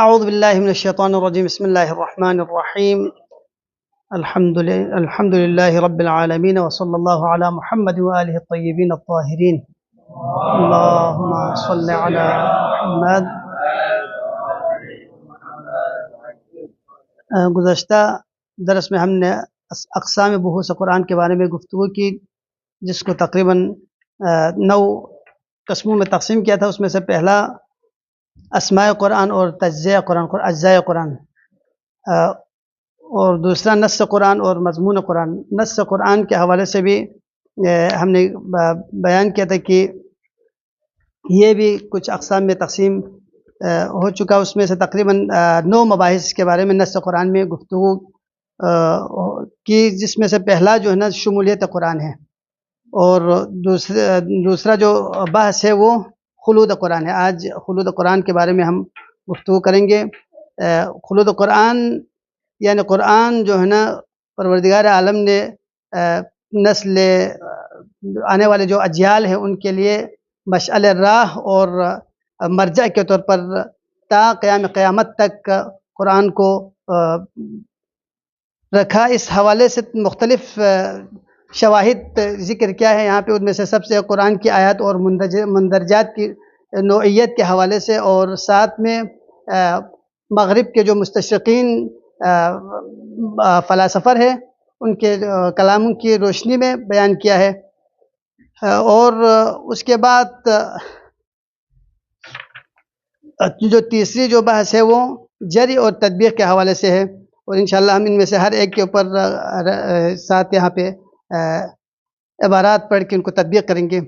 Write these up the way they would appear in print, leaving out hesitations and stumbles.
أعوذ بالله من الشيطان الرجيم. بسم الله الرحمن الرحيم. الحمد لله رب العالمين، وصلى الله على محمد وآله الطيبين الطاهرين. اللهم صل على محمد. گزشتہ درس میں ہم نے اقسام بحوث قرآن کے بارے میں گفتگو کی، جس کو تقریباً 9 قسموں میں تقسیم کیا تھا۔ اس میں سے پہلا اسماء قرآن اور تجزیہ قرآن، اجزاء قرآن، اور دوسرا نص قرآن اور مضمون قرآن۔ نص قرآن کے حوالے سے بھی ہم نے بیان کیا تھا کہ یہ بھی کچھ اقسام میں تقسیم ہو چکا۔ اس میں سے تقریباً 9 مباحث کے بارے میں نص قرآن میں گفتگو کی، جس میں سے پہلا جو ہے نا شمولیت قرآن ہے، اور دوسرا جو بحث ہے وہ خلود قرآن ہے۔ آج خلود قرآن کے بارے میں ہم گفتگو کریں گے۔ خلود قرآن یعنی قرآن جو ہے نا پروردگار عالم نے نسل آنے والے جو اجیال ہیں ان کے لیے مشعل راہ اور مرجع کے طور پر تا قیامت تک قرآن کو رکھا۔ اس حوالے سے مختلف شواہد ذکر کیا ہے یہاں پہ، ان میں سے سب سے قرآن کی آیات اور مندرجات کی نوعیت کے حوالے سے، اور ساتھ میں مغرب کے جو مستشرقین فلاسفر ہیں ان کے کلاموں کی روشنی میں بیان کیا ہے۔ اور اس کے بعد جو تیسری جو بحث ہے وہ جری اور تطبیق کے حوالے سے ہے، اور انشاءاللہ ہم ان میں سے ہر ایک کے اوپر ساتھ یہاں پہ عبارات پڑھ کے ان کو تطبیق کریں گے۔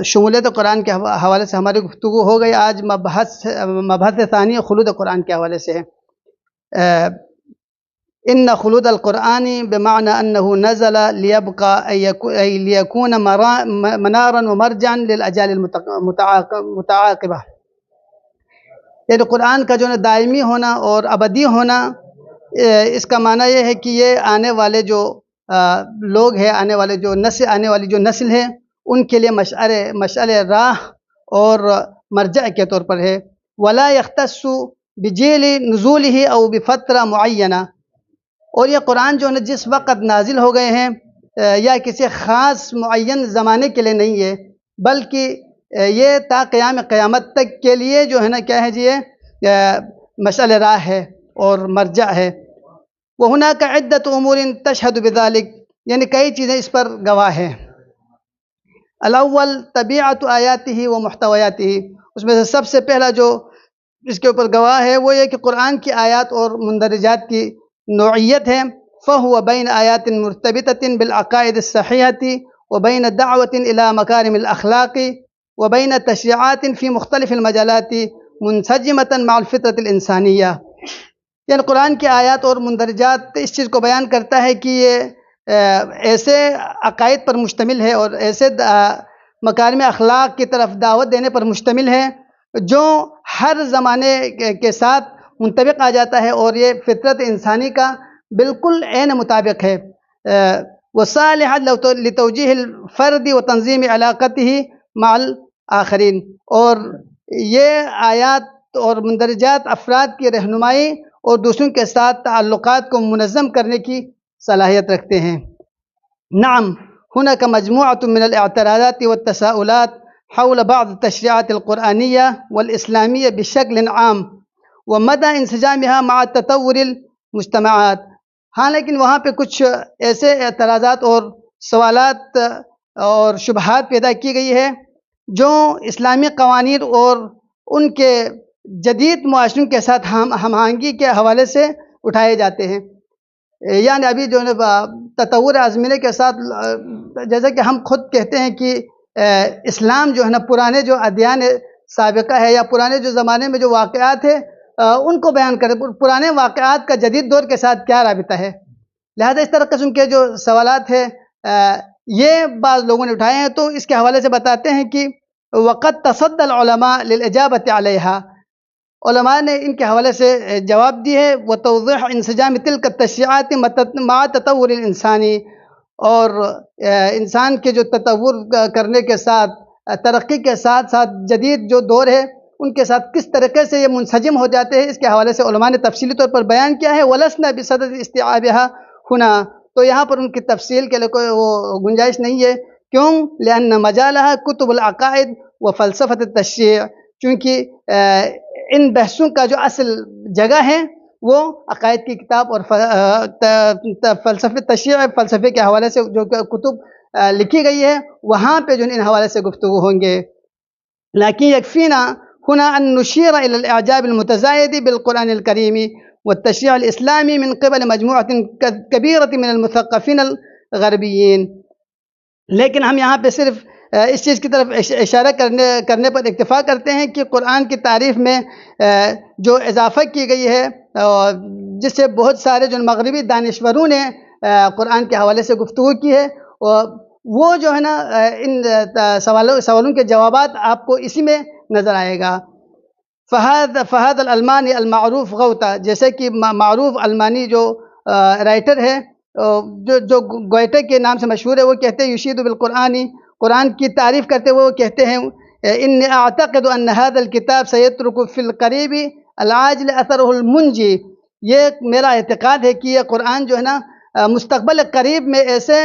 شمولیت قرآن کے حوالے سے ہماری گفتگو ہو گئی۔ آج مبحث ثانی خلود قرآن کے حوالے سے ہے۔ ان خلود القرآن بمعنى انه نزل ليبقى اي ليكون منارا ومرجعا للاجيال المتعاقبہ، یعنی قرآن کا جو دائمی ہونا اور ابدی ہونا، اس کا معنی یہ ہے کہ یہ آنے والے جو لوگ ہیں، آنے والی جو نسل ہے، ان کے لیے مشعل راہ اور مرجع کے طور پر ہے۔ ولا يختص بجیل نزوله او بفترہ معینہ، اور یہ قرآن جو ہے جس وقت نازل ہو گئے ہیں یا کسی خاص معین زمانے کے لیے نہیں ہے، بلکہ یہ تا قیامت تک کے لیے جو ہے نا کیا ہے جی، یہ مشعل راہ ہے اور مرجع ہے۔ وَهُنَاكَ عِدَّةُ أُمُورٍ تَشْهَدُ بِذَلِكَ، یعنی کئی چیزیں اس پر گواہ ہیں۔ الاول طبیعت آیاتہ و محتویاتہ، اس میں سے سب سے پہلا جو اس کے اوپر گواہ ہے وہ یہ کہ قرآن کی آیات اور مندرجات کی نوعیت ہے۔ فَهُوَ بَيْنَ آیَاتٍ مُرْتَبِطَةٍ بِالْعَقَائِدِ الصَّحِیحَةِ وَبَيْنَ دَعْوَةٍ إِلَى مَكَارِمِ الْأَخْلَاقِ وَبَيْنَ تَشْرِيعَاتٍ فِي مُخْتَلِفِ الْمَجَالَاتِ مُنْسَجِمَةً مَعَ الْفِطْرَةِ الْإِنسَانِیَّةِ، یعنی قرآن کی آیات اور مندرجات اس چیز کو بیان کرتا ہے کہ یہ ایسے عقائد پر مشتمل ہے اور ایسے مکارم اخلاق کی طرف دعوت دینے پر مشتمل ہے جو ہر زمانے کے ساتھ منطبق آ جاتا ہے، اور یہ فطرت انسانی کا بالکل عین مطابق ہے۔ وصالحا لتوجیہ الفرد وتنظیم علاقتہ مع الآخرین، اور یہ آیات اور مندرجات افراد کی رہنمائی اور دوسروں کے ساتھ تعلقات کو منظم کرنے کی صلاحیت رکھتے ہیں۔ نعم هناك مجموعة من الاعتراضات والتساؤلات حول بعض التشريعات القرآنية والإسلامية بشكل عام ومدى انسجامها مع تطور المجتمعات۔ ہاں، لیکن وہاں پہ کچھ ایسے اعتراضات اور سوالات اور شبہات پیدا کی گئی ہے جو اسلامی قوانین اور ان کے جدید معاشروں کے ساتھ ہم آہنگی کے حوالے سے اٹھائے جاتے ہیں۔ یعنی ابھی جو ہے تطور آزمینے کے ساتھ، جیسا کہ ہم خود کہتے ہیں کہ اسلام جو ہے نا پرانے جو ادیان سابقہ ہے یا پرانے جو زمانے میں جو واقعات ہیں ان کو بیان کرے، پرانے واقعات کا جدید دور کے ساتھ کیا رابطہ ہے۔ لہذا اس طرح قسم کے جو سوالات ہیں یہ بعض لوگوں نے اٹھائے ہیں، تو اس کے حوالے سے بتاتے ہیں کہ وقت تصدى العلماء للإجابة عليها، علماء نے ان کے حوالے سے جواب دی ہے۔ وتوضيح انسجام تلك التشريعات مع تطور الانسانی، اور انسان کے جو تطور کرنے کے ساتھ، ترقی کے ساتھ ساتھ جدید جو دور ہے ان کے ساتھ کس طریقے سے یہ منسجم ہو جاتے ہیں، اس کے حوالے سے علماء نے تفصیلی طور پر بیان کیا ہے۔ وَلَسْنَا بِصَدَدِ اسْتِيعَابِهَا ہُنَا، تو یہاں پر ان کی تفصیل کے لیے کوئی وہ گنجائش نہیں ہے۔ کیوں؟ لِأَنَّ مَجَالَهَا كُتُبُ الْعَقَائِد وَفَلْسَفَةِ التَّشْرِيع، چونکہ ان بحثوں کا جو اصل جگہ ہے وہ عقائد کی کتاب اور فلسفہ تشریع، فلسفے کے حوالے سے جو کتب لکھی گئی ہے وہاں پہ جو ان حوالے سے گفتگو ہوں گے۔ لیکن یکفینا هنا ان نشیر الى الاعجاب المتزاید بالقرآن الکریم والتشریع الاسلامی من قبل مجموعة کبیرة من المثقفین الغربیین، لیکن ہم یہاں پہ صرف اس چیز کی طرف اشارہ کرنے پر اکتفا کرتے ہیں کہ قرآن کی تعریف میں جو اضافہ کی گئی ہے جس سے بہت سارے جو مغربی دانشوروں نے قرآن کے حوالے سے گفتگو کی ہے، وہ جو ہے نا ان سوالوں کے جوابات آپ کو اسی میں نظر آئے گا۔ فہد الالمانی المعروف غوطہ، جیسے کہ معروف المانی جو رائٹر ہے جو گوئٹے کے نام سے مشہور ہے، وہ کہتے ہیں یشید بالقرآن، قرآن کی تعریف کرتے ہوئے وہ کہتے ہیں انی اعتقد ان هذا الكتاب سيترك في القریب العاجل اثره المنجی، یہ میرا اعتقاد ہے کہ یہ قرآن جو ہے نا مستقبل قریب میں ایسے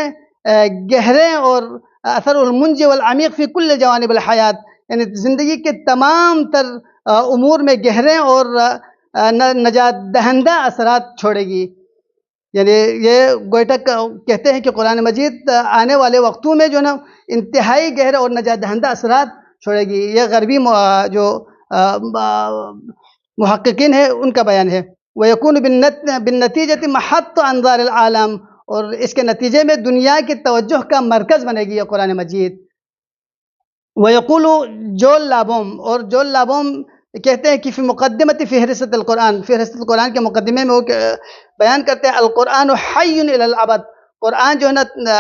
گہرے اور اثر المنجی والعمیق فی کل جوانب الحیات، یعنی زندگی کے تمام تر امور میں گہرے اور نجات دہندہ اثرات چھوڑے گی۔ یعنی یہ گوئٹہ کہتے ہیں کہ قرآن مجید آنے والے وقتوں میں جو نا انتہائی گہرے اور نجات دہندہ اثرات چھوڑے گی۔ یہ غربی جو محققین ہیں ان کا بیان ہے۔ وَيَكُونُ بِالنَّتِيجَةِ مَحَطَّ أَنظَارِ الْعَالَمِ، اور اس کے نتیجے میں دنیا کی توجہ کا مرکز بنے گی یہ قرآن مجید۔ وَيَقُولُ جول لابوم، اور جول لابوم کہتے ہیں کہ فی مقدمۃ فہرست القرآن، فہرست القرآن کے مقدمے میں وہ بیان کرتے ہیں القرآن حی الی الابد، قرآن جو ہے نا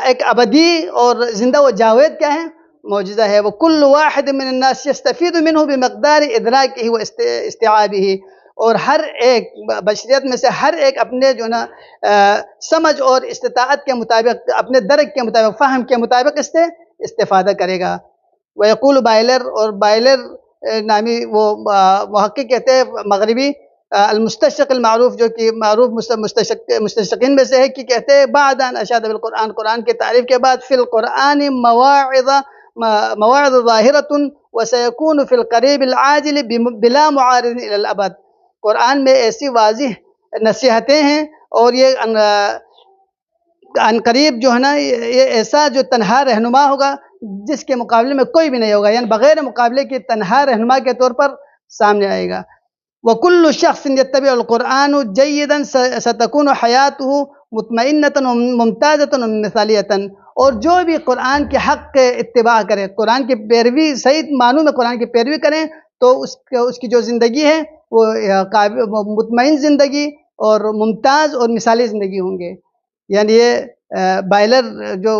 ایک ابدی اور زندہ و جاوید کیا ہے، معجزہ ہے۔ وَكُلُّ وَاحِدٍ مِّنَ النَّاسِ يَسْتَفِيدُ مِنْهُ بِمِقْدَارِ إِدْرَاكِهِ وَاسْتِيعَابِهِ، اور ہر ایک بشریت میں سے ہر ایک اپنے جو ہے نا سمجھ اور استطاعت کے مطابق، اپنے درک کے مطابق، فہم کے مطابق اس سے استفادہ کرے گا۔ وَيَقُولُ بائلر، اور بائلر نامی وہ محقق کہتے ہیں مغربی المستشرق المعروف، جو کہ معروف مستشرقین میں سے ہے، کہ کہتے ہیں بعد ان اشاد بالقرآن، قرآن کی تعریف کے بعد فی القرآن مواعظ ظاہرۃ وسیکون فی القریب العاجل بلا معارض الی الابد، قرآن میں ایسی واضح نصیحتیں ہیں اور یہ ان قریب جو ہے نا یہ ایسا جو تنہا رہنما ہوگا جس کے مقابلے میں کوئی بھی نہیں ہوگا، یعنی بغیر مقابلے کے تنہا رہنما کے طور پر سامنے آئے گا۔ وَكُلُّ شَخْصٍ يَتَّبِعُ الْقُرْآنُ جَيِّدًا سَتَكُونُ حَيَاتُهُ مُطْمَئِنَّةً وَمُمْتَازَةً وَمِثَالِيَةً، اور جو بھی قرآن کے حق کے اتباع کرے، قرآن کی پیروی، صحیح معنوں میں قرآن کی پیروی کریں، تو اس کی جو زندگی ہے وہ مطمئن زندگی اور ممتاز اور مثالی زندگی ہوں گے۔ یعنی یہ بائلر جو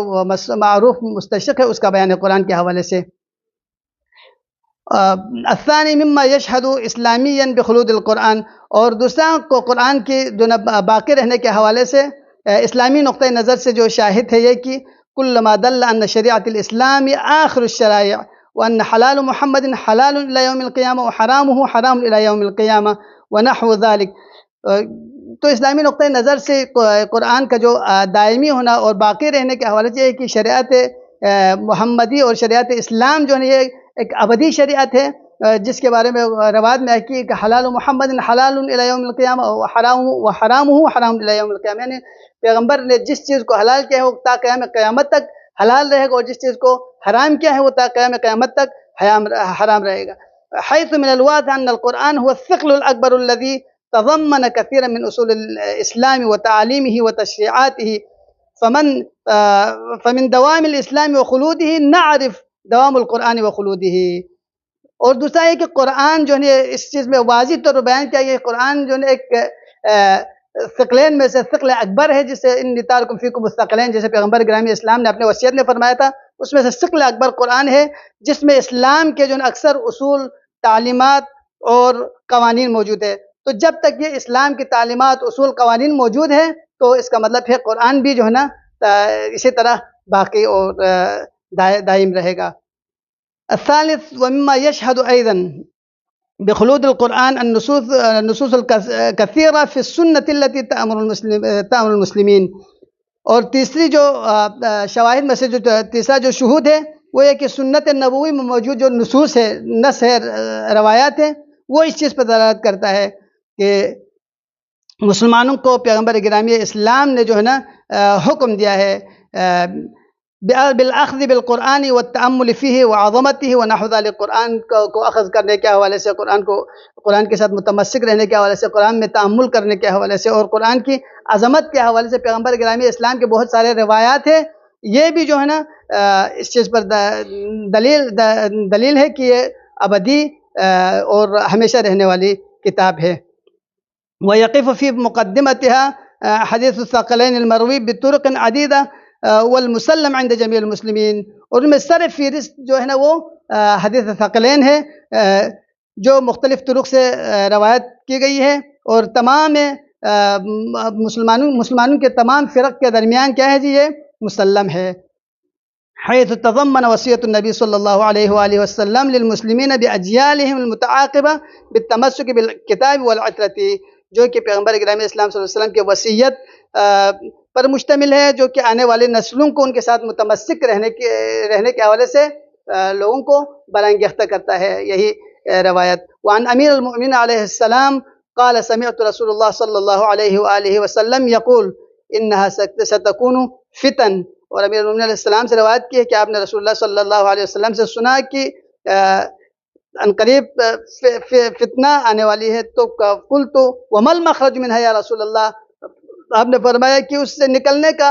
معروف مستشرق ہے اس کا بیان ہے قرآن کے حوالے سے۔ الثانی مما یشہد اسلامیاً بخلود القرآن، اور دوسرا کو قرآن کی جو باقی رہنے کے حوالے سے اسلامی نقطۂ نظر سے جو شاہد ہے یہ کہ کل ما دل ان شریعت الاسلام آخر الشرائع وان حلال محمد حلال الى یوم القیامہ وحرامہ حرام الى یوم القیامہ ونحو ذلک، تو اسلامی نقطۂ نظر سے قرآن کا جو دائمی ہونا اور باقی رہنے کے حوالے سے یہ کہ شریعت محمدی اور شریعت اسلام جو ہے یہ ایک ابدی شریعت ہے، جس کے بارے میں روایت میں ہے کہ حلال محمد حلال الی یوم القیامہ وحرامہ حرام الی یوم القیامہ، یعنی پیغمبر نے جس چیز کو حلال کیا ہے وہ تا قیام قیامت تک حلال رہے گا، اور جس چیز کو حرام کیا ہے وہ تا قیام قیامت تک حرام رہے گا۔ حیث من الواضح ان القرآن هو الثقل الاکبر الذي تضمن كثيرا من اصول الاسلام وتعاليمه وتشريعاته، فمن دوام الاسلام وخلوده نعرف دوام القرآن وخلوده۔ اور دوسرا ہے کہ قرآن جو ہے اس چیز میں واضح طور پر بیان کیا کہ قرآن جو ہے ایک ثقلین میں سے ثقل اکبر ہے، جسے ان نتارکم فیکم الثقلین، جیسے پیغمبر گرامی اسلام نے اپنے وصیت میں فرمایا تھا، اس میں سے ثقل اکبر قرآن ہے جس میں اسلام کے جو اکثر اصول، تعلیمات اور قوانین موجود ہے۔ تو جب تک یہ اسلام کی تعلیمات، اصول، قوانین موجود ہیں تو اس کا مطلب ہے قرآن بھی جو ہے نا اسی طرح باقی اور دائم رہے گا۔ الثالث ومما يشهد أيضا بخلود القرآن النصوص الكثيرة في السنة التي تأمر المسلمين. اور تیسری جو شواہد میں سے جو تیسرا جو شہود ہے وہ یہ کہ سنت نبوی میں موجود جو نصوص ہے، نص ہے، روایات ہیں، وہ اس چیز پر دلالت کرتا ہے کہ مسلمانوں کو پیغمبر گرامی اسلام نے جو ہے نا حکم دیا ہے بالأخذ بالقرآن والتأمل فيه وعظمته ونحو ذلك، قرآن کو اخذ کرنے کے حوالے سے، قرآن کے ساتھ متمسک رہنے کے حوالے سے، قرآن میں تأمل کرنے کے حوالے سے، اور قرآن کی عظمت کے حوالے سے پیغمبر گرامی اسلام کے بہت سارے روایات ہیں. یہ بھی جو ہے نا اس چیز پر دلیل ہے کہ یہ ابدی اور ہمیشہ رہنے والی کتاب ہے. ويقف في مقدمتها حديث الثقلين المروي بطرق عديدة والمسلم عند جميع المسلمين. اور ان میں سر فہرست جو ہے نا وہ حدیث ثقلین ہے جو مختلف طرق سے روایت کی گئی ہے، اور تمام مسلمانوں کے تمام فرق کے درمیان کیا ہے جی، یہ مسلم ہے. حيث تضمن وصية النبي صلى الله عليه وآله وسلم للمسلمين بأجيالهم المتعاقبة بالتمسك بالكتاب والعترة، جو کہ پیغمبر گرامی اسلام صلی اللہ علیہ وسلم کی وصیت پر مشتمل ہے، جو کہ آنے والے نسلوں کو ان کے ساتھ متمسک رہنے کے حوالے سے لوگوں کو برانگیختہ کرتا ہے یہی روایت. وعن امیر المؤمنین علیہ السلام قال سمعت رسول اللہ صلی اللہ علیہ وآلہ وسلم یقول انها ستكون فتن. اور امیر المؤمنین علیہ السلام سے روایت کی ہے کہ آپ نے رسول اللہ صلی اللہ علیہ وسلم سے سنا کہ عنقریب فتنہ آنے والی ہے. تو قلت وما المخرج منها یا رسول اللہ، آپ نے فرمایا کہ اس سے نکلنے کا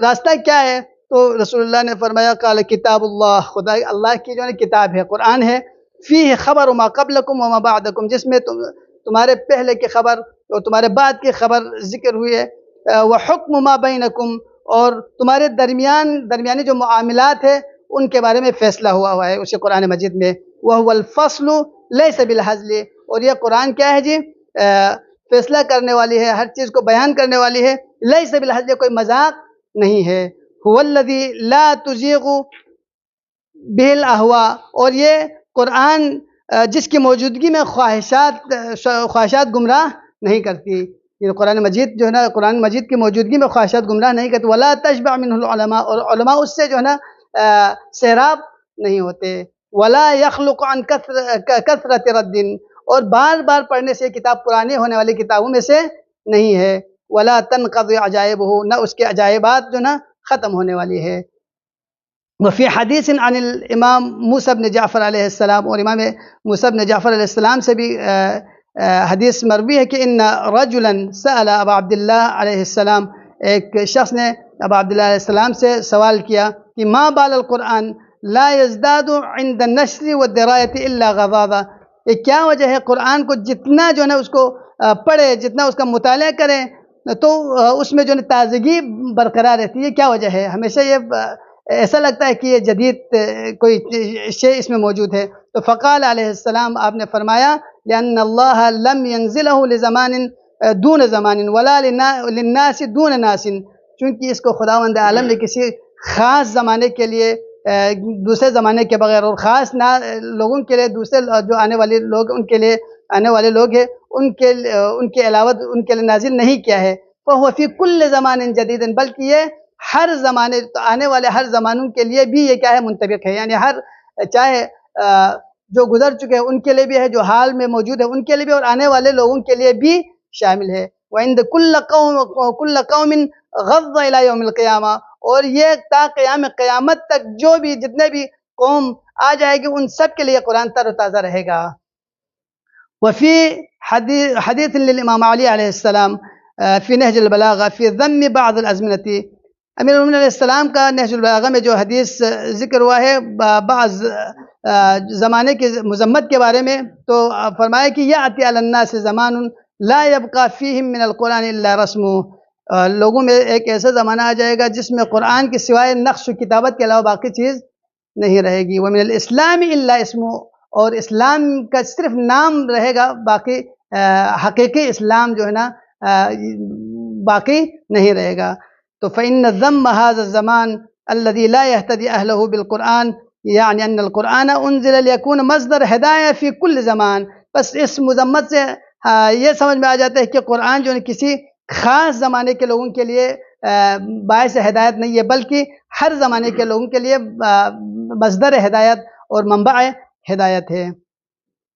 راستہ کیا ہے؟ تو رسول اللہ نے فرمایا قال کتاب اللہ، خدا اللہ کی جو ہے کتاب ہے، قرآن ہے. فیہ خبر ما قبلکم وما بعدکم، جس میں تمہارے پہلے کی خبر اور تمہارے بعد کی خبر ذکر ہوئی ہے. وحکم ما بینکم، اور تمہارے درمیانی جو معاملات ہیں ان کے بارے میں فیصلہ ہوا ہے اسی قرآن مجید میں. وَهُوَ الْفَصْلُ لَيْسَ بِالْحَزْلِ، اور یہ قرآن کیا ہے جی، فیصلہ کرنے والی ہے، ہر چیز کو بیان کرنے والی ہے. لَيْسَ بِالْحَزْلِ، کوئی مذاق نہیں ہے. هُوَ الَّذِي لَا تُزِيغُ بِهِ الْأَهْوَاءُ، اور یہ قرآن جس کی موجودگی میں خواہشات گمراہ نہیں کرتی. یہ قرآن مجید جو ہے نا، قرآن مجید کی موجودگی میں خواہشات گمراہ نہیں کرتی. وَلَا تَشْبَعْ مِنْهُ الْعُلَمَاءُ، اور علماء اس سے جو ہے نا سیراب نہیں ہوتے. وَلَا يَخْلُقُ عَنْ كَثْرَةِ رَدٍّ، اور بار بار پڑھنے سے کتاب پرانی ہونے والی کتابوں میں سے نہیں ہے. وَلَا تَنْقَضِي عَجَائِبُهُ، نہ اس کے عجائبات جو نا ختم ہونے والی ہے. وفی حدیث عن الامام موسیٰ بن جعفر علیہ السلام، اور امام موسیٰ بن جعفر علیہ السلام سے بھی حدیث مروی ہے کہ ان رجلا سأل ابا عبداللہ علیہ السلام، ایک شخص نے ابا عبداللہ علیہ السلام سے سوال کیا کہ ما بال القرآن لا يزداد عند النشر والدرایة الا غضاضا، یہ کیا وجہ ہے قرآن کو جتنا جو ہے نا اس کو پڑھے، جتنا اس کا مطالعہ کریں تو اس میں جو ہے تازگی برقرار رہتی ہے، کیا وجہ ہے؟ ہمیشہ یہ ایسا لگتا ہے کہ یہ جدید کوئی شے اس میں موجود ہے. تو فقال علیہ السلام، آپ نے فرمایا لأن اللہ لم ينزله لزمان دون زمان ولا للناس دون ناس، چونکہ اس کو خداوند عالم نے کسی خاص زمانے کے لیے دوسرے زمانے کے بغیر، اور خاص لوگوں کے لیے دوسرے جو آنے والے لوگ، ان کے لیے آنے والے لوگ ہیں ان کے علاوہ ان کے لیے نازل نہیں کیا ہے. فهو في كل زمان جدید، بلکہ یہ ہر زمانے، آنے والے ہر زمانوں کے لیے بھی یہ کیا ہے، منطبق ہے. یعنی ہر، چاہے جو گزر چکے ہیں ان کے لیے بھی ہے، جو حال میں موجود ہے ان کے لیے بھی، اور آنے والے لوگوں کے لیے بھی شامل ہے. وَعِنْدَ كُلَّ قَوْمٍ غَضَّ إِلَى يَوْمِ الْقِيَامَةِ، اور یہ تا قیامت تک جو بھی جتنے بھی قوم آ جائے گی ان سب کے لیے قرآن تر و تازہ رہے گا. وفی حدیث للامام علی علیہ السلام فی نہج البلاغہ فی ذم بعض الازمنتی، امیر المومنین علیہ السلام کا نہج البلاغہ میں جو حدیث ذکر ہوا ہے بعض زمانے کی مذمت کے بارے میں، تو فرمایا کہ یأتی علی الناس زمان لا یبقى فیہم من القرآن الا رسمہ، لوگوں میں ایک ایسا زمانہ آ جائے گا جس میں قرآن کے سوائے نقش و کتابت کے علاوہ باقی چیز نہیں رہے گی. ومن الاسلام الا اسمہ، اور اسلام کا صرف نام رہے گا، باقی حقیقی اسلام جو ہے نا باقی نہیں رہے گا. تو فإن ذم هذا الزمان الذي لا يهتدي أهله بالقرآن یعنی ان القرآن انزل لیکون مصدر ہدایہ فی کل زمان. بس اس مذمت سے یہ سمجھ میں آ جاتا ہے کہ قرآن جو ہے کسی خاص زمانے کے لوگوں کے لیے باعث ہدایت نہیں ہے، بلکہ ہر زمانے کے لوگوں کے لیے مصدر ہدایت اور منبع ہدایت ہے.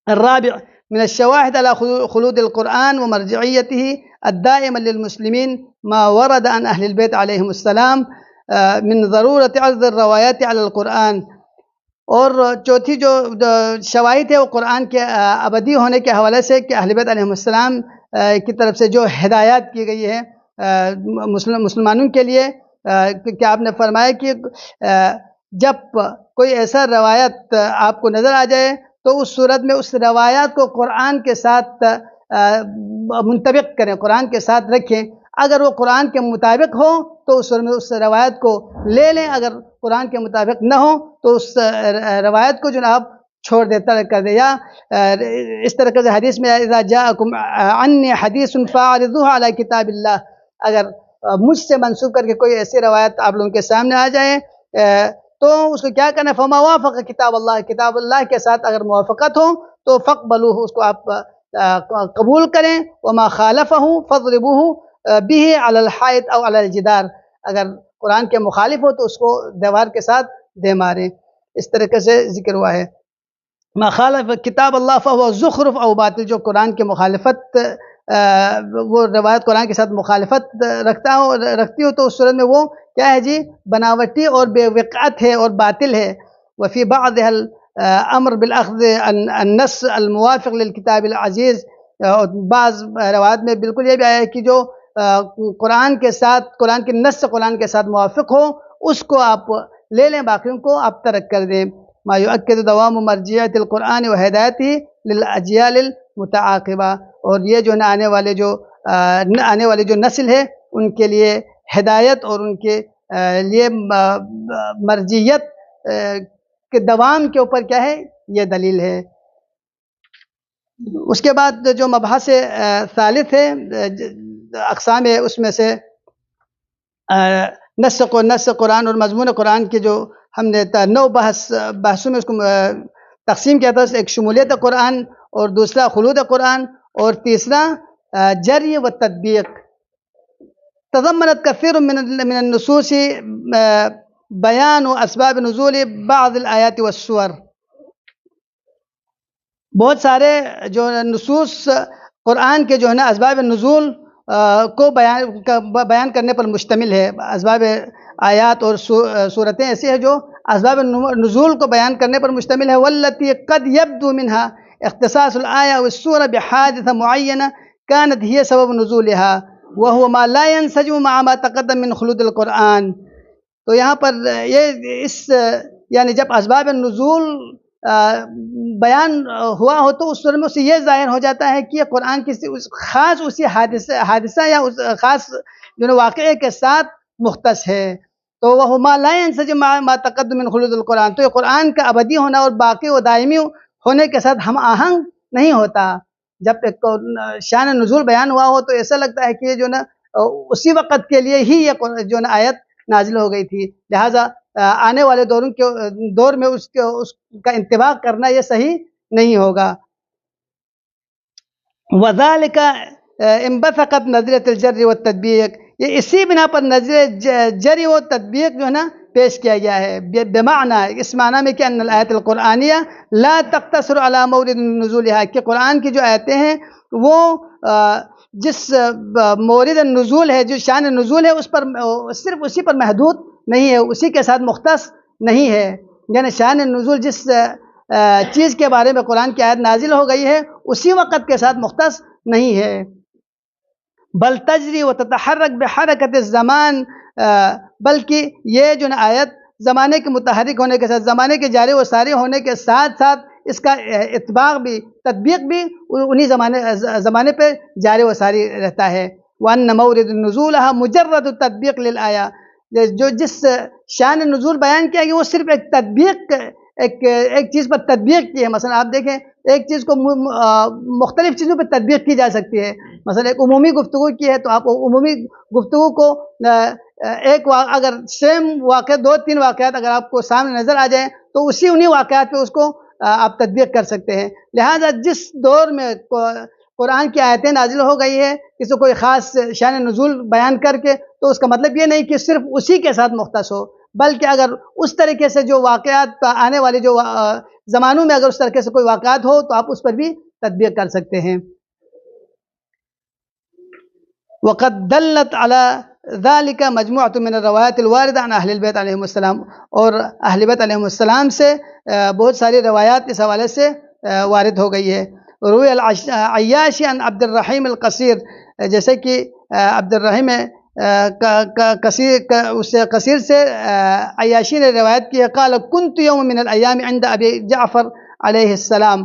الرابع من الشواهد على خلود القرآن ومرجعيته الدائمة للمسلمين ما ورد عن أهل البيت عليهم السلام من ضرورة عرض الروايات على القرآن. اور چوتھی جو شواہد ہے وہ قرآن کے ابدی ہونے کے حوالے سے کہ اہل بیت علیہ السلام کی طرف سے جو ہدایات کی گئی ہے مسلمانوں کے لیے، کہ آپ نے فرمایا کہ جب کوئی ایسا روایت آپ کو نظر آ جائے تو اس صورت میں اس روایات کو قرآن کے ساتھ منطبق کریں، قرآن کے ساتھ رکھیں. اگر وہ قرآن کے مطابق ہو تو اس صورت میں اس روایت کو لے لیں، اگر قرآن کے مطابق نہ ہو تو اس روایت کو جناب چھوڑ دے، ترک کر دے. یا اس طرح سے حدیث میں اذا جاءکم عنی حدیث فاعرضوه علی کتاب اللہ، اگر مجھ سے منسوب کر کے کوئی ایسی روایت آپ لوگوں کے سامنے آ جائے تو اس کو کیا کرنا ہے؟ فما وافق کتاب اللہ، کتاب اللہ کے ساتھ اگر موافقت ہو تو فاقبلوه، اس کو آپ قبول کریں. وما خالفہ فاضربوه به علی الحائط او علی الجدار، اگر قرآن کے مخالف ہو تو اس کو دیوار کے ساتھ دے ماریں. اس طریقے سے ذکر ہوا ہے. ما خالف کتاب اللہ فهو زخرف او باطل، جو قرآن کے مخالفت وہ روایت قرآن کے ساتھ مخالفت رکھتی ہو تو اس صورت میں وہ کیا ہے جی؟ بناوٹی اور بے وقعت ہے اور باطل ہے. وفی بعضها الامر بالاخذ النص الموافق للکتاب العزیز، بعض روایت میں بالکل یہ بھی آیا ہے کہ جو قرآن کے ساتھ، قرآن کے نص قرآن کے ساتھ موافق ہو اس کو آپ لے لیں، باقیوں کو آپ ترک کر دیں. ما یؤکد دوام مرجعیت القرآن و ہدایتی للاجیال المتعاقبہ، اور یہ جو آنے والی جو نسل ہے ان کے لیے ہدایت اور ان کے لیے مرجعیت کے دوام کے اوپر کیا ہے؟ یہ دلیل ہے. اس کے بعد جو مبحث ثالث ہے، اقسام ہے، اس میں سے نص قرآن اور مضمون قرآن کی جو ہم نے 9 بحثوں میں اس کو تقسیم کیا تھا. ایک شمولیت قرآن، اور دوسرا خلود قرآن، اور تیسرا جری و تطبیق. تضمنت كثير من النصوص بیان و اسباب نزول بعض الآیات والسور، بہت سارے جو نصوص قرآن کے جو ہے نا اسباب نزول کو بیان کرنے پر مشتمل ہے. اسباب آیات اور صورتیں ایسی ہیں جو اسباب نزول کو بیان کرنے پر مشتمل ہے. والتي قد يبدو منها اختصاص الآية والسورة بحادثة معينة كانت هي سبب نزولها وهو ما لا ينسجم مع ما تقدم من خلود القرآن. تو یہاں پر یہ یعنی جب اسباب نزول بیان ہوا ہو تو اس صورت میں اسے یہ ظاہر ہو جاتا ہے کہ یہ قرآن کی خاص اسی حادثہ یا اس خاص جو واقعے کے ساتھ مختص ہے. تو وہ ما لا ينسجم مع ما تقدم من خلود القرآن، تو یہ قرآن کا ابدی ہونا اور باقی و دائمی ہونے کے ساتھ ہم آہنگ نہیں ہوتا. جب ایک شان نزول بیان ہوا ہو تو ایسا لگتا ہے کہ یہ جو نا اسی وقت کے لیے ہی یہ جو نا آیت نازل ہو گئی تھی، لہٰذا آنے والے دور میں اس کا انطباق کرنا یہ صحیح نہیں ہوگا. وَذَلِكَ انبثقت نظریۃ الجر والتطبیق، یہ اسی بنا پر نظریہ جری و تطبیق جو ہے نا پیش کیا گیا ہے. بمعنی، اس معنی میں کہ ان الآیت القرآنیہ لا تقتصر على مورد نزولها، کہ قرآن کی جو آیتیں ہیں وہ جس مورد نزول ہے، جو شان نزول ہے، اس پر صرف اسی پر محدود نہیں ہے، اسی کے ساتھ مختص نہیں ہے. یعنی شان نزول جس چیز کے بارے میں قرآن کی آیت نازل ہو گئی ہے اسی وقت کے ساتھ مختص نہیں ہے. بل تجری و تتحرک بحرکت الزمان، بلکہ یہ جو آیت زمانے کے متحرک ہونے کے ساتھ، زمانے کے جاری و ساری ہونے کے ساتھ ساتھ اس کا اطباق بھی، تطبیق بھی انہی زمانے پہ جاری و ساری رہتا ہے. وَأَنَّ مَوْرِدُ النُّزُولَهَا مُجَرَّدُ التَّطْبِيقِ لِلْآيَةِ، جو جس شان نزول بیان کیا گیا وہ صرف ایک تطبیق، ایک چیز پر تطبیق کی ہے. مثلا آپ دیکھیں ایک چیز کو مختلف چیزوں پر تطبیق کی جا سکتی ہے. مثلا ایک عمومی گفتگو کی ہے تو آپ عمومی گفتگو کو اگر سیم واقعہ 2-3 واقعات اگر آپ کو سامنے نظر آ جائیں تو انہی واقعات پہ اس کو آپ تطبیق کر سکتے ہیں۔ لہٰذا جس دور میں قرآن کی آیتیں نازل ہو گئی ہے کسی کوئی خاص شان نزول بیان کر کے، تو اس کا مطلب یہ نہیں کہ صرف اسی کے ساتھ مختص ہو، بلکہ اگر اس طریقے سے جو واقعات آنے والی جو زمانوں میں اگر اس طریقے سے کوئی واقعات ہو تو آپ اس پر بھی تطبیق کر سکتے ہیں۔ وقد دلت على ذلك مجموعة من الروایات الواردة عن اہل البیت علیہم السلام، اور اہل بیت علیہم السلام سے بہت ساری روایات اس حوالے سے وارد ہو گئی ہے۔ روی العیاشی عن عبد الرحیم القصیر، جیسے کہ عبد الرحیم قصیر سے عیاشی نے روایت کی ہے، قال كنت يوم من الایام عند ابی جعفر علیہ السلام،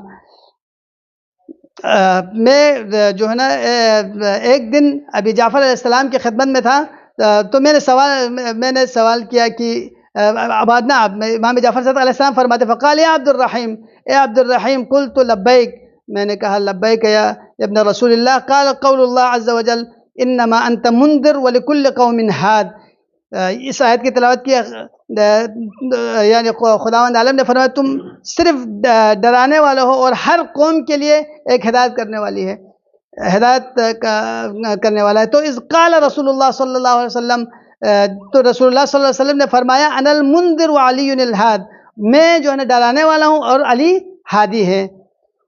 میں جو ہے نا ایک دن ابی جعفر علیہ السلام کی خدمت میں تھا، تو میں نے سوال کیا کہ امام جعفر صادق علیہ السلام فرماتے فقال یا عبد الرحیم، اے عبد الرحیم، قلت لبیک، میں نے کہا لبیک یا ابن رسول اللہ، قال قول اللہ عز وجل انما انت منذر ولکل قوم ہاد، اس آیت کی تلاوت کی، یعنی خداوند عالم نے فرمایا تم صرف ڈرانے والے ہو اور ہر قوم کے لیے ایک ہدایت کرنے والی ہے، ہدایت کرنے والا ہے۔ تو اذ قال رسول اللہ صلی اللہ علیہ وسلم، تو رسول اللہ صلی اللہ علیہ وسلم نے فرمایا انا المنذر وعلی الہاد، میں جو ہے نا ڈرانے والا ہوں اور علی ہادی ہے۔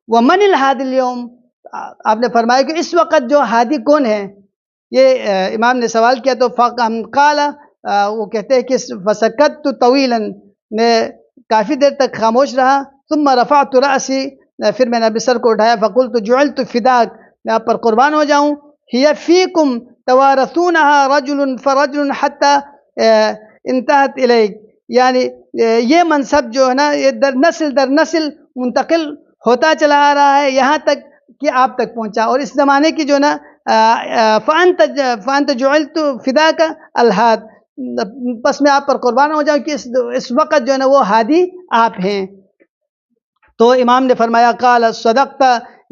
ومن الہادی اليوم، آپ نے فرمایا کہ اس وقت جو ہادی کون ہے، یہ امام نے سوال کیا، تو قال، وہ کہتے ہیں کہ فسکت طویلا، میں کافی دیر تک خاموش رہا، ثم رفعت رأسی، پھر میں نے اپنے سر کو اٹھایا، فقلت جعلت فداک، میں آپ پر قربان ہو جاؤں، ہی فیکم توارثونها رجل فرجل حتی انتہت الیک، یعنی یہ منصب جو ہے نا یہ در نسل منتقل ہوتا چلا آ رہا ہے یہاں تک کہ آپ تک پہنچا، اور اس زمانے کی جو ہے نا فانت جعلت فداک الہاد، بس میں آپ پر قربان ہو جاؤں کہ اس وقت جو ہے نا وہ ہادی آپ ہیں۔ تو امام نے فرمایا قال صدقت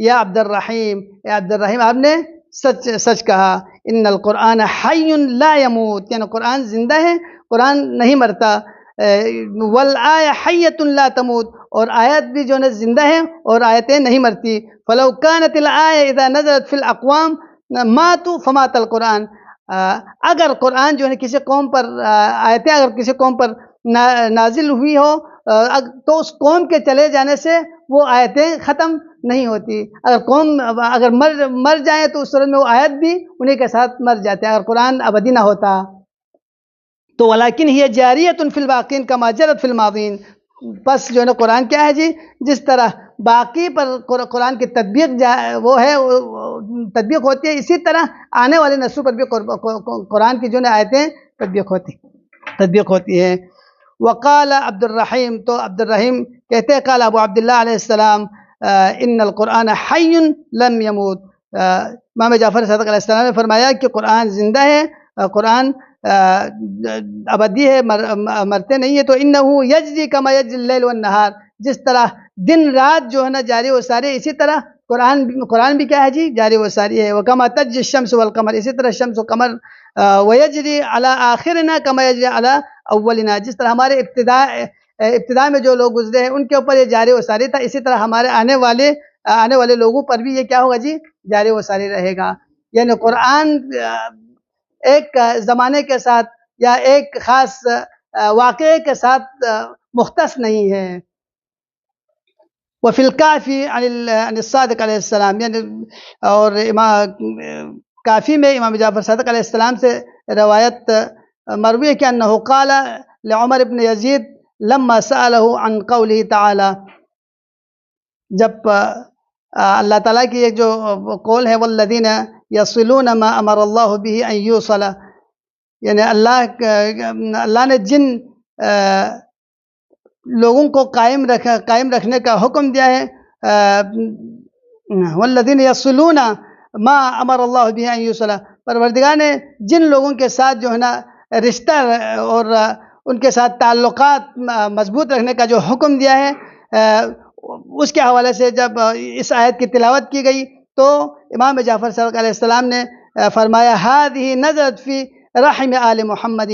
یا عبد الرحیم، اے عبد الرحیم آپ نے سچ کہا، ان القرآن حی لا یموت، یعنی قرآن زندہ ہے، قرآن نہیں مرتا، والآیہ حیۃ لا تموت، اور آیت بھی جو ہے زندہ ہے اور آیتیں نہیں مرتی، فلو کانت الآیہ اذا نزلت فی الاقوام ماتوا فمات القرآن، اگر قرآن جو ہے کسی قوم پر آیتیں اگر کسی قوم پر نازل ہوئی ہو تو اس قوم کے چلے جانے سے وہ آیتیں ختم نہیں ہوتی، اگر قوم اگر مر جائیں تو اس صورت میں وہ آیت بھی انہیں کے ساتھ مر جاتے ہیں، اگر قرآن ابدی نہ ہوتا تو ولیکن ہی جاریۃ فی الباقین کما جرت فی الماضین، بس جو ہے نا قرآن کیا ہے جی، جس طرح باقی پر قرآن کی تطبیق وہ ہے تطبیق ہوتی ہے، اسی طرح آنے والے نسلوں پر بھی قرآن کی جو ہے آیتیں تطبیق ہوتی ہے۔ وقال عبد الرحیم، تو عبد الرحیم کہتے ہیں قال ابو عبداللہ علیہ السلام ان القرآن حی لم یموت، امام جعفر صادق علیہ السلام نے فرمایا کہ قرآن زندہ ہے، قرآن ابدی ہے، مرتے نہیں ہے، تو انہو یجری کما یجری اللیل والنہار، جس طرح دن رات جو ہے نا جاری و ساری، اسی طرح قرآن بھی کیا ہے جی، جاری و ساری ہے، وکما تجری الشمس والقمر، اسی طرح شمس و قمر، ویجری علی آخرنا کما یجری علی اولنا، جس طرح ہمارے ابتدا میں جو لوگ گزرے ہیں ان کے اوپر یہ جاری و ساری تھا، اسی طرح ہمارے آنے والے لوگوں پر بھی یہ کیا ہوگا جی، جاری و ساری رہے گا۔ یعنی قرآن ایک زمانے کے ساتھ یا ایک خاص واقعے کے ساتھ مختص نہیں ہے۔ وفی الکافی عن الصادق علیہ السلام، یعنی اور کافی میں امام جعفر صادق علیہ السلام سے روایت مروی ہے کہ انہو قال لعمر بن یزید لما سألہ عن قوله تعالی، جب اللہ تعالیٰ کی ایک جو قول ہے والذین یصلون ما امر اللہ به ان یوصل، یعنی اللہ نے جن لوگوں کو قائم رکھنے کا حکم دیا ہے، والذین یصلون ما امر اللہ به ان یوصل، پروردگار نے جن لوگوں کے ساتھ جو ہے نا رشتہ اور ان کے ساتھ تعلقات مضبوط رکھنے کا جو حکم دیا ہے، اس کے حوالے سے جب اس آیت کی تلاوت کی گئی تو امام جعفر صادق علیہ السلام نے فرمایا هذه نزلت فی رحم آل محمد،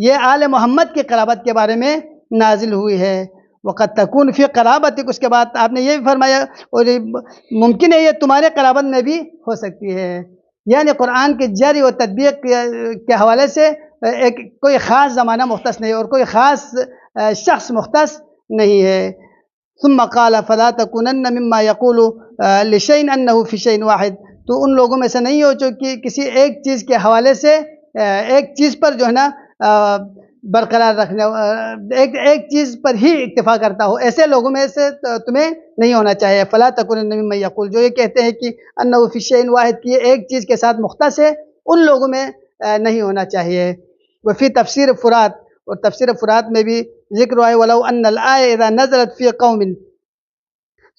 یہ آل محمد کی قرابت کے بارے میں نازل ہوئی ہے، وقد تکون فی قرابتک، اس کے بعد آپ نے یہ بھی فرمایا اور ممکن ہے یہ تمہارے قرابت میں بھی ہو سکتی ہے. یعنی قرآن کے جری و تطبیق کے حوالے سے کوئی خاص زمانہ مختص نہیں اور کوئی خاص شخص مختص نہیں ہے. ثم قال فلا تکونن مما یقول لشیء انه فی شیء واحد، تو ان لوگوں میں سے نہیں ہو جو کہ کسی ایک چیز کے حوالے سے ایک چیز پر جو ہے نا برقرار رکھنے، ایک چیز پر ہی اکتفا کرتا ہو، ایسے لوگوں میں سے تمہیں نہیں ہونا چاہیے. فلا تکونن مما یقول، جو یہ کہتے ہیں کہ انه فی شیء واحد، کی ایک چیز کے ساتھ مختص ہے، ان لوگوں میں نہیں ہونا چاہیے. وفی تفسیر فرات، اور تفسیر فرات میں بھی ذکر ہوا ہے ولو ان الآیہ اذا نزلت فی قوم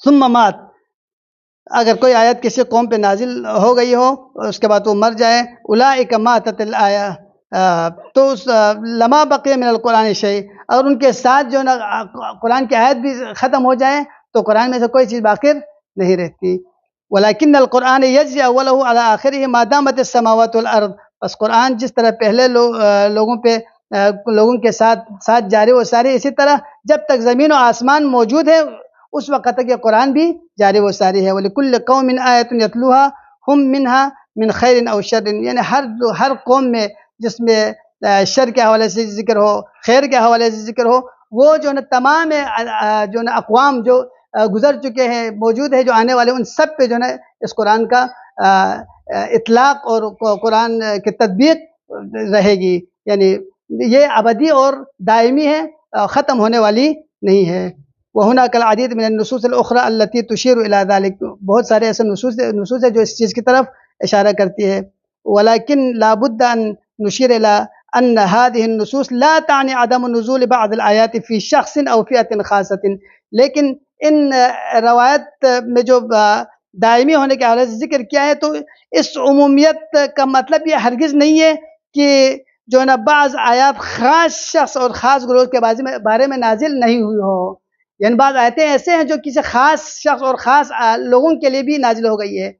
ثم مات، اگر کوئی آیت کسی قوم پہ نازل ہو گئی ہو اس کے بعد وہ مر جائے، اولئک ماتت الآیہ، تو لما بقی من القرآن شیء، اگر ان کے ساتھ جو نا قرآن کی آیت بھی ختم ہو جائے تو قرآن میں سے کوئی چیز باقی نہیں رہتی. ولکن القرآن یجزی اولہ علی آخرہ ما دامت السماوات والارض، بس قرآن جس طرح پہلے لوگوں کے ساتھ جاری و ساری، اسی طرح جب تک زمین و آسمان موجود ہے اس وقت تک یہ قرآن بھی جاری و ساری ہے. وَلِكُلِّ قَوْمٍ آیَةٌ يَتْلُوهَا هُمْ مِنْهَا مِنْ خَيْرٍ أَوْ شَرٍ، یعنی ہر قوم میں جس میں شر کے حوالے سے ذکر ہو، خیر کے حوالے سے ذکر ہو، وہ جو نا تمام جو نا اقوام جو گزر چکے ہیں، موجود ہے، جو آنے والے، ان سب پہ جو نا اس قرآن کا اطلاق اور قرآن کی تطبیق رہے گی. یعنی یہ ابدی اور دائمی ہے، ختم ہونے والی نہیں ہے. وَهُنَاكَ الْعَدِيدُ مِنَ النُّصُوصِ الْأُخْرَى الَّتِي تُشِيرُ إِلَى ذَلِكَ، بہت سارے ایسے نصوص ہیں جو اس چیز کی طرف اشارہ کرتی ہے. وَلَكِنْ لَا بُدَّ أَن نُشِيرَ إِلَى أَنَّ هَذِهِ النُّصُوص لَا تَعْنِي عَدَمُ نُزُولِ بَعْضِ الْآيَاتِ فِي شَخْصٍ أَوْ فِئَةٍ خَاصَةٍ، لیکن ان روایت میں جو دائمی ہونے کے حوالے سے ذکر کیا ہے تو اس عمومیت کا مطلب یہ ہرگز نہیں ہے کہ جو ہے نا بعض آیات خاص شخص اور خاص گروہ کے بارے میں نازل نہیں ہوئی ہو. یعنی بعض آیتیں ایسے ہیں جو کسی خاص شخص اور خاص لوگوں کے لیے بھی نازل ہو گئی ہے.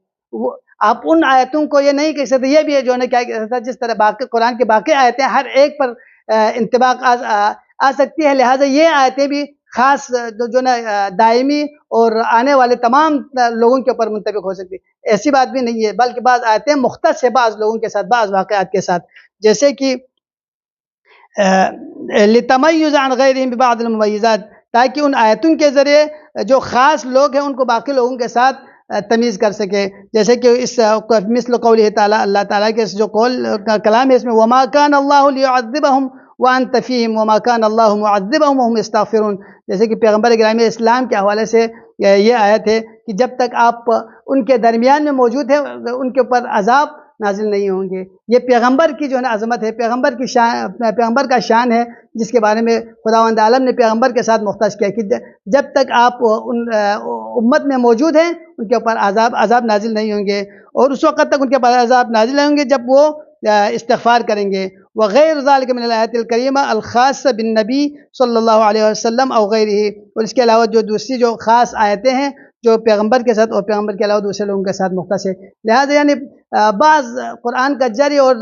آپ ان آیتوں کو یہ نہیں کہہ سکتے. یہ بھی ہے جو ہے کیا کہہ سکتا، جس طرح باقی قرآن کی باقی آیتیں ہر ایک پر انطباق آ سکتی ہے، لہٰذا یہ آیتیں بھی خاص جو نا دائمی اور آنے والے تمام لوگوں کے اوپر منطبق ہو سکتی. ایسی بات بھی نہیں ہے، بلکہ بعض آیتیں مختص ہے بعض لوگوں کے ساتھ، بعض واقعات کے ساتھ، جیسے کہ لِتَمَيُّزَ عَنْ غَيْرِهِمْ بِبَعْضِ الْمُمَيِّزَاتِ، تاکہ ان آیتوں کے ذریعے جو خاص لوگ ہیں ان کو باقی لوگوں کے ساتھ تمیز کر سکے. جیسے کہ اس مثل قوله تعالیٰ، اللہ تعالیٰ کے جو قول کا کلام ہے اس میں وَمَا كَانَ اللَّهُ لِيُعَذِّبَهُمْ وَأَنْتَ فِيهِمْ وَمَا كَانَ اللَّهُ مُعَذِّبَهُمْ وَهُمْ يَسْتَغْفِرُونَ، جیسے کہ پیغمبر گرامی اسلام کے حوالے سے یہ آیت ہے کہ جب تک آپ ان کے درمیان میں موجود ہیں ان کے اوپر عذاب نازل نہیں ہوں گے. یہ پیغمبر کی جو ہے نا عظمت ہے، پیغمبر کا شان ہے، جس کے بارے میں خداوند عالم نے پیغمبر کے ساتھ مختص کیا کہ جب تک آپ ان امت میں موجود ہیں ان کے اوپر عذاب نازل نہیں ہوں گے، اور اس وقت تک ان کے اوپر عذاب نازل نہیں ہوں گے جب وہ استغفار کریں گے. وغیر ذالک من الآیات الکریمہ الخاصہ بالنبی صلی اللہ علیہ وسلم او غیرہ، اور اس کے علاوہ جو دوسری جو خاص آیتیں ہیں جو پیغمبر کے ساتھ اور پیغمبر کے علاوہ دوسرے لوگوں کے ساتھ مختص ہے. لہٰذا یعنی بعض قرآن کا جری اور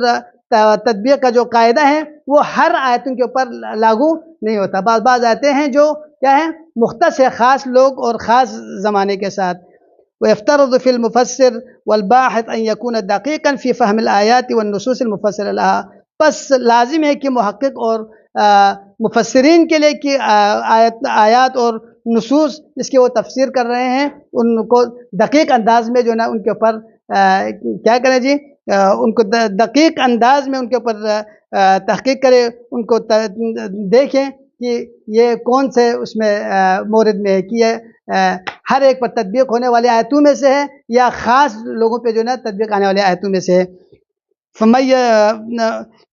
تطبیق کا جو قاعدہ ہے وہ ہر آیتوں کے اوپر لاگو نہیں ہوتا. بعض آیتیں ہیں جو کیا ہیں مختص ہے خاص لوگ اور خاص زمانے کے ساتھ. ويفترض في المفسر والباحث ان يكون دقيقا في فهم الآيات والنصوص المفسرة لها، بس لازم ہے کہ محقق اور مفسرین کے لیے کہ آیات اور نصوص جس کی وہ تفسیر کر رہے ہیں ان کو دقیق انداز میں جو ہے نا ان کے اوپر کیا کریں جی، ان کو دقیق انداز میں ان کے اوپر تحقیق کرے، ان کو دیکھیں کہ یہ کون سے اس میں مورد میں ہے کہ یہ ہر ایک پر تطبیق ہونے والے آیتوں میں سے ہے یا خاص لوگوں پہ جو ہے نا تطبیق آنے والے آیتوں میں سے ہے.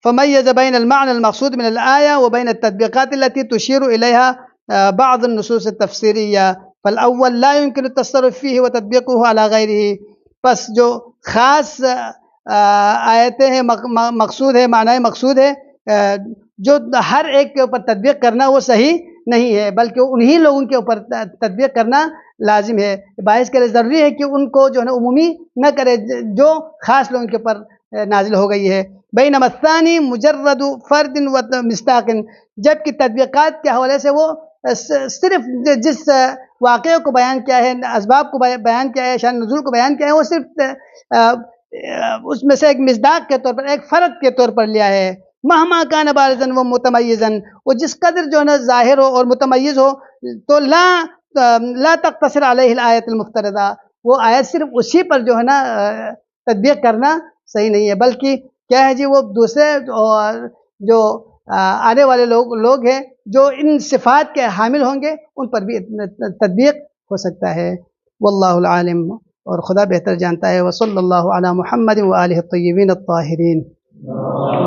فمیز بین المعنى المقصود من الآية وبين التطبيقات التي تشير إليها بعض النصوص التفسيرية، فالأول لا يمكن التصرف فيه وتطبيقه على غيره. پس جو خاص آیتیں ہیں مقصود ہے، معنی مقصود ہے، جو ہر ایک کے اوپر تطبیق کرنا وہ صحیح نہیں ہے، بلکہ انہی لوگوں کے اوپر تطبیق کرنا لازم ہے. باعث کے لیے ضروری ہے کہ ان کو جو ہے نا عمومی نہ کرے جو خاص لوگوں کے اوپر نازل ہو گئی ہے. بینما الثانی مجرد فرد و مصداق، جبکہ تطبیقات کے حوالے سے وہ صرف جس واقعے کو بیان کیا ہے، اسباب کو بیان کیا ہے، شان نزول کو بیان کیا ہے، وہ صرف اس میں سے ایک مصداق کے طور پر، ایک فرد کے طور پر لیا ہے. مہما کان بارزن و متمیزن، وہ جس قدر جو ہے نا ظاہر ہو اور متمیز ہو، تو لا تقتصر علیہ الآیت المفترضہ، وہ آیت صرف اسی پر جو ہے نا تطبیق کرنا صحیح نہیں ہے، بلکہ کیا ہے جی، وہ دوسرے جو آنے والے لوگ ہیں جو ان صفات کے حامل ہوں گے، ان پر بھی تطبیق ہو سکتا ہے. واللہ العالم، اور خدا بہتر جانتا ہے. وصلی اللہ علی محمد و آلہ الطیبین الطاہرین.